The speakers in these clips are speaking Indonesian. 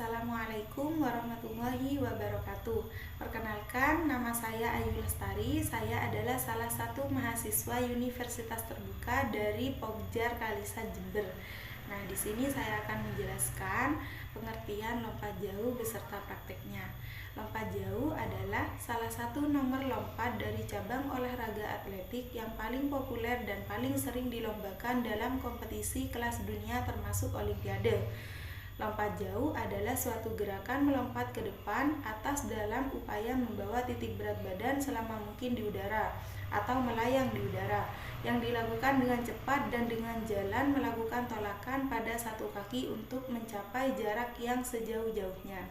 Assalamualaikum warahmatullahi wabarakatuh. Perkenalkan, nama saya Ayu Lestari. Saya adalah salah satu mahasiswa Universitas Terbuka dari Pogjar Kalisa Jember. Nah, di sini saya akan menjelaskan pengertian lompat jauh beserta prakteknya. Lompat jauh adalah salah satu nomor lompat dari cabang olahraga atletik yang paling populer dan paling sering dilombakan dalam kompetisi kelas dunia termasuk Olimpiade. Lompat jauh adalah suatu gerakan melompat ke depan atas dalam upaya membawa titik berat badan selama mungkin di udara atau melayang di udara, yang dilakukan dengan cepat dan dengan jalan melakukan tolakan pada satu kaki untuk mencapai jarak yang sejauh-jauhnya.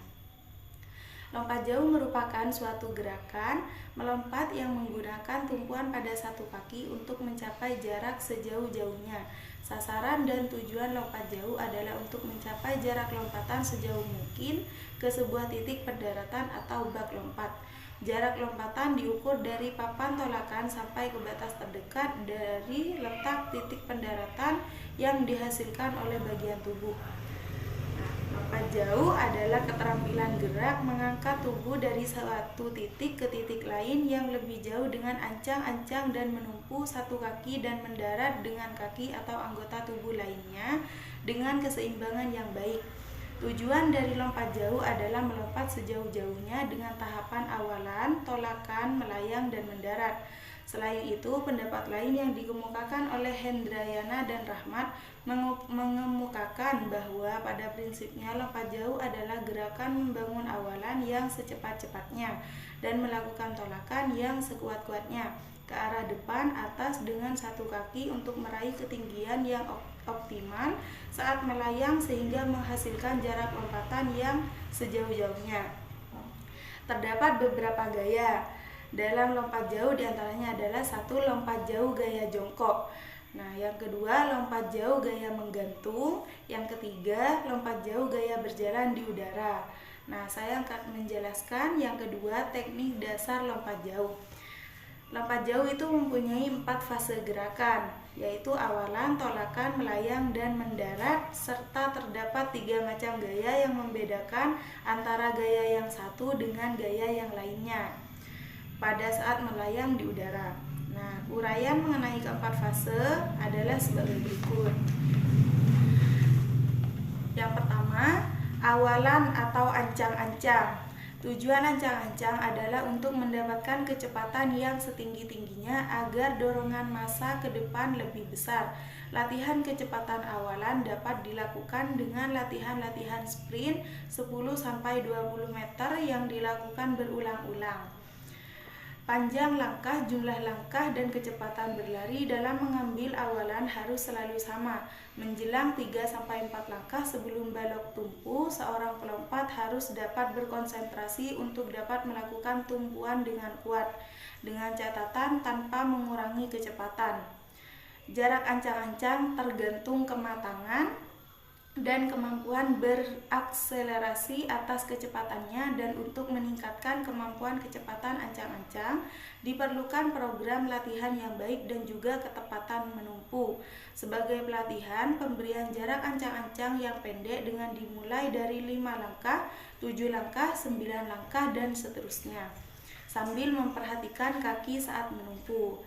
Lompat jauh merupakan suatu gerakan melompat yang menggunakan tumpuan pada satu kaki untuk mencapai jarak sejauh-jauhnya. Sasaran dan tujuan lompat jauh adalah untuk mencapai jarak lompatan sejauh mungkin ke sebuah titik pendaratan atau bak lompat. Jarak lompatan diukur dari papan tolakan sampai ke batas terdekat dari letak titik pendaratan yang dihasilkan oleh bagian tubuh. Lompat jauh adalah keterampilan gerak mengangkat tubuh dari suatu titik ke titik lain yang lebih jauh dengan ancang-ancang dan menumpu satu kaki dan mendarat dengan kaki atau anggota tubuh lainnya dengan keseimbangan yang baik. Tujuan dari lompat jauh adalah melompat sejauh-jauhnya dengan tahapan awalan, tolakan, melayang, dan mendarat. Selain itu, pendapat lain yang dikemukakan oleh Hendrayana dan Rahmat mengemukakan bahwa pada prinsipnya lompat jauh adalah gerakan membangun awalan yang secepat-cepatnya dan melakukan tolakan yang sekuat-kuatnya ke arah depan atas dengan satu kaki untuk meraih ketinggian yang optimal saat melayang sehingga menghasilkan jarak lompatan yang sejauh-jauhnya. Terdapat beberapa gaya dalam lompat jauh, diantaranya adalah satu, lompat jauh gaya jongkok. Nah, yang kedua, lompat jauh gaya menggantung. Yang ketiga, lompat jauh gaya berjalan di udara. Nah, saya akan menjelaskan yang kedua, teknik dasar lompat jauh. Lompat jauh itu mempunyai 4 fase gerakan, yaitu awalan, tolakan, melayang, dan mendarat, serta terdapat 3 macam gaya yang membedakan antara gaya yang satu dengan gaya yang lainnya pada saat melayang di udara. Nah, uraian mengenai keempat fase adalah sebagai berikut. Yang pertama, awalan atau ancang-ancang. Tujuan ancang-ancang adalah untuk mendapatkan kecepatan yang setinggi-tingginya agar dorongan massa ke depan lebih besar. Latihan kecepatan awalan dapat dilakukan dengan latihan-latihan sprint 10-20 meter yang dilakukan berulang-ulang. Panjang langkah, jumlah langkah, dan kecepatan berlari dalam mengambil awalan harus selalu sama. Menjelang 3-4 langkah sebelum balok tumpu, seorang pelompat harus dapat berkonsentrasi untuk dapat melakukan tumpuan dengan kuat, dengan catatan tanpa mengurangi kecepatan. Jarak ancang-ancang tergantung kematangan dan kemampuan berakselerasi atas kecepatannya, dan untuk meningkatkan kemampuan kecepatan ancang-ancang diperlukan program latihan yang baik dan juga ketepatan menumpu. Sebagai pelatihan, pemberian jarak ancang-ancang yang pendek dengan dimulai dari 5 langkah, 7 langkah, 9 langkah, dan seterusnya, sambil memperhatikan kaki saat menumpu.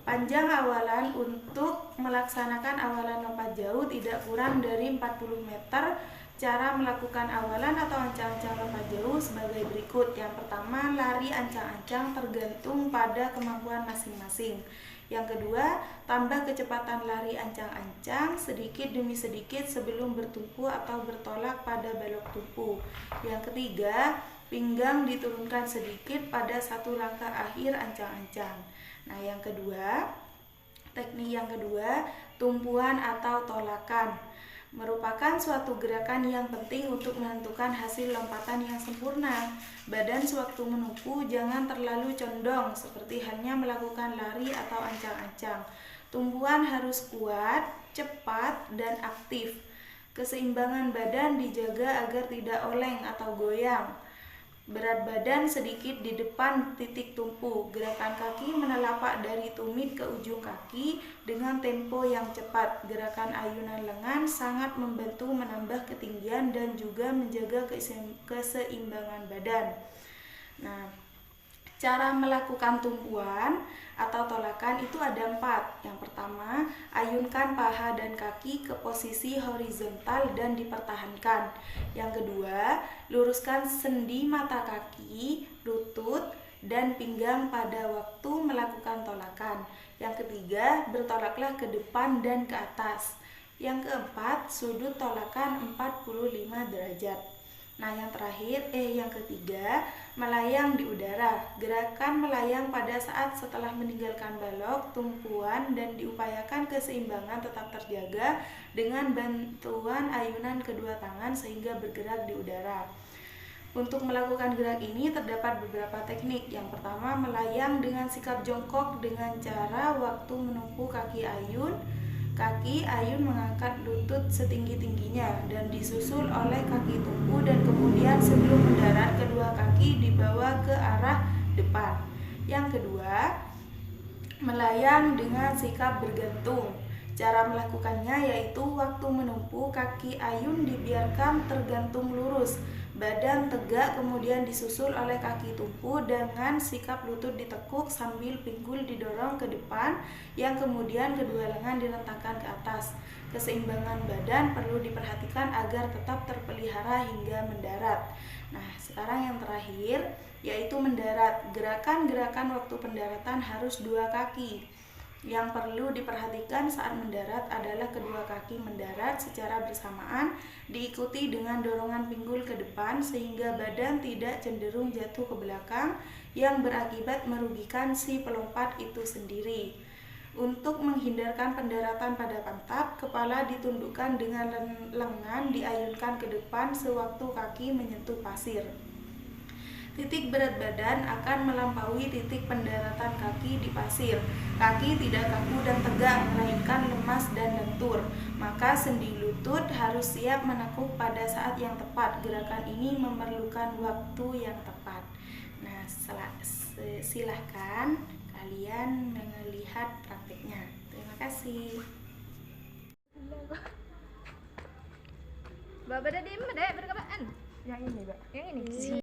Panjang awalan untuk melaksanakan awalan lompat jauh tidak kurang dari 40 meter. Cara melakukan awalan atau ancang-ancang lompat jauh sebagai berikut. Yang pertama, lari ancang-ancang tergantung pada kemampuan masing-masing. Yang kedua, tambah kecepatan lari ancang-ancang sedikit demi sedikit sebelum bertumpu atau bertolak pada balok tumpu. Yang ketiga, pinggang diturunkan sedikit pada satu langkah akhir ancang-ancang. Nah, teknik yang kedua, tumpuan atau tolakan merupakan suatu gerakan yang penting untuk menentukan hasil lompatan yang sempurna. Badan sewaktu menumpu jangan terlalu condong seperti hanya melakukan lari atau ancang-ancang. Tumpuan harus kuat, cepat, dan aktif. Keseimbangan badan dijaga agar tidak oleng atau goyang. Berat badan sedikit di depan titik tumpu. Gerakan kaki menelapak dari tumit ke ujung kaki dengan tempo yang cepat. Gerakan ayunan lengan sangat membantu menambah ketinggian dan juga menjaga keseimbangan badan. Nah, cara melakukan tumpuan atau tolakan itu ada 4. Yang pertama, ayunkan paha dan kaki ke posisi horizontal dan dipertahankan. Yang kedua, luruskan sendi mata kaki, lutut, dan pinggang pada waktu melakukan tolakan. Yang ketiga, bertolaklah ke depan dan ke atas. Yang keempat, sudut tolakan 45 derajat. Nah, yang ketiga, melayang di udara. Gerakan melayang pada saat setelah meninggalkan balok, tumpuan, dan diupayakan keseimbangan tetap terjaga dengan bantuan ayunan kedua tangan sehingga bergerak di udara. Untuk melakukan gerak ini terdapat beberapa teknik. Yang pertama, melayang dengan sikap jongkok dengan cara waktu menempuh kaki ayun mengangkat lutut setinggi-tingginya dan disusul oleh kaki tumpu dan kemudian sebelum mendarat kedua kaki dibawa ke arah depan. Yang kedua, melayang dengan sikap bergantung. Cara melakukannya yaitu waktu menempuh kaki ayun dibiarkan tergantung lurus, badan tegak kemudian disusul oleh kaki tumpu dengan sikap lutut ditekuk sambil pinggul didorong ke depan, yang kemudian kedua lengan direntangkan ke atas. Keseimbangan badan perlu diperhatikan agar tetap terpelihara hingga mendarat. Nah, sekarang yang terakhir yaitu mendarat. Gerakan-gerakan waktu pendaratan harus 2 kaki. Yang perlu diperhatikan saat mendarat adalah kedua kaki mendarat secara bersamaan, diikuti dengan dorongan pinggul ke depan sehingga badan tidak cenderung jatuh ke belakang yang berakibat merugikan si pelompat itu sendiri. Untuk menghindarkan pendaratan pada pantat, kepala ditundukkan dengan lengan diayunkan ke depan sewaktu kaki menyentuh pasir. Titik berat badan akan melampaui titik pendaratan kaki di pasir. Kaki tidak kaku dan tegak, melainkan lemas dan lentur. Maka sendi lutut harus siap menekuk pada saat yang tepat. Gerakan ini memerlukan waktu yang tepat. Nah, silahkan kalian melihat praktiknya. Terima kasih. Bapak dah diem, dek berkapan? Yang ini, Mbak. Yang ini.